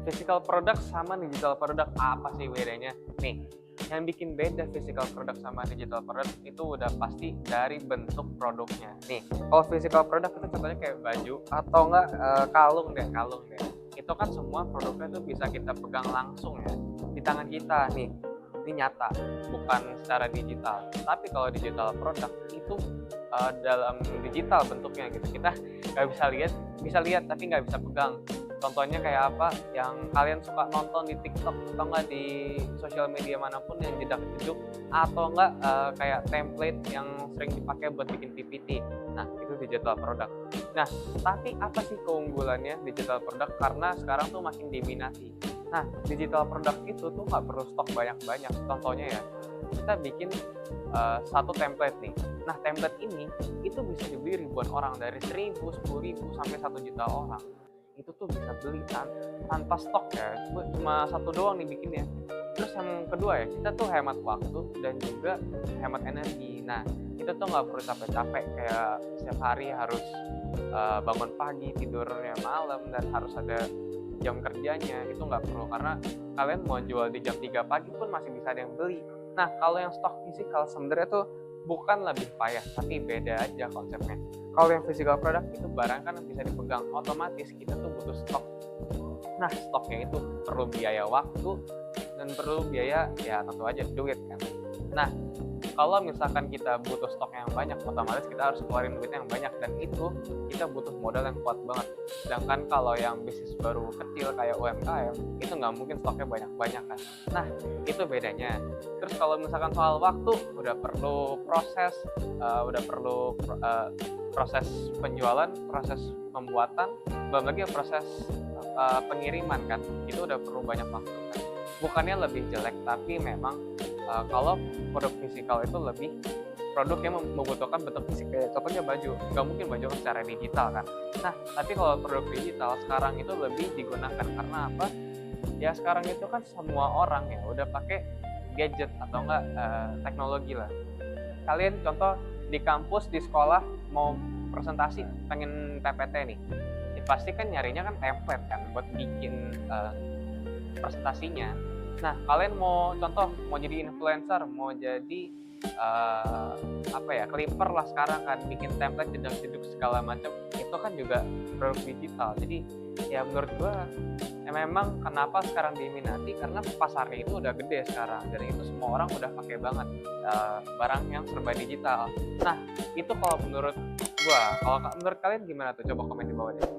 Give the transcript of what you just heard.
physical product sama digital product apa sih bedanya? Nih, yang bikin beda physical product sama digital product itu udah pasti dari bentuk produknya. Nih, kalau physical product itu contohnya kayak baju atau enggak kalung deh. Itu kan semua produknya tuh bisa kita pegang langsung ya di tangan kita nih. Ini nyata, bukan secara digital. Tapi kalau digital product itu dalam digital bentuknya gitu. Kita nggak bisa lihat tapi nggak bisa pegang. Contohnya kayak apa yang kalian suka nonton di TikTok atau enggak di sosial media manapun yang jedak-jeduk atau enggak kayak template yang sering dipakai buat bikin PPT. Nah, itu digital product. Nah, tapi apa sih keunggulannya digital product? Karena sekarang tuh makin diminati. Nah, digital product itu tuh nggak perlu stok banyak-banyak. Contohnya ya, kita bikin satu template nih. Nah, template ini itu bisa dibeli ribuan orang dari 1.000, 10.000 sampai 1 juta orang. Itu tuh bisa beli tanpa stok ya, cuma satu doang nih bikinnya. Terus yang kedua ya, kita tuh hemat waktu dan juga hemat energi. Nah, kita tuh nggak perlu capek-capek kayak setiap hari harus bangun pagi, tidurnya malam, dan harus ada jam kerjanya. Itu nggak perlu, karena kalian mau jual di jam 3 pagi pun masih bisa ada yang beli. Nah, kalau yang stok fisikal sebenarnya tuh bukan lebih payah, tapi beda aja konsepnya. Kalau yang physical product itu barang kan bisa dipegang, otomatis kita tuh butuh stok. Nah, stoknya itu perlu biaya waktu dan perlu biaya ya tentu aja duit kan. Nah, kalau misalkan kita butuh stok yang banyak, otomatis kita harus keluarin duit yang banyak, dan itu kita butuh modal yang kuat banget. Sedangkan kalau yang bisnis baru kecil kayak UMKM, itu nggak mungkin stoknya banyak-banyak kan. Nah, itu bedanya. Terus kalau misalkan soal waktu, udah perlu proses, proses penjualan, proses pembuatan, belum lagi proses pengiriman kan. Itu udah perlu banyak waktu kan. Bukannya lebih jelek, tapi memang kalau produk fisikal itu lebih produk yang membutuhkan bentuk fisik. Contohnya baju, nggak mungkin baju secara digital kan. Nah, tapi kalau produk digital sekarang itu lebih digunakan karena apa? Ya sekarang itu kan semua orang ya udah pakai gadget atau enggak teknologi lah. Kalian contoh di kampus, di sekolah mau presentasi, pengen PPT nih, ya pasti kan nyarinya kan template kan buat bikin presentasinya. Nah, kalian mau contoh mau jadi influencer, mau jadi clipper lah sekarang kan, bikin template jeduk-jeduk segala macam, itu kan juga produk digital. Jadi ya menurut gua memang kenapa sekarang diminati karena pasarnya itu udah gede sekarang, dan itu semua orang udah pakai banget barang yang serba digital. Nah, itu kalau menurut gua. Kalau menurut kalian gimana tuh? Coba komen di bawah deh.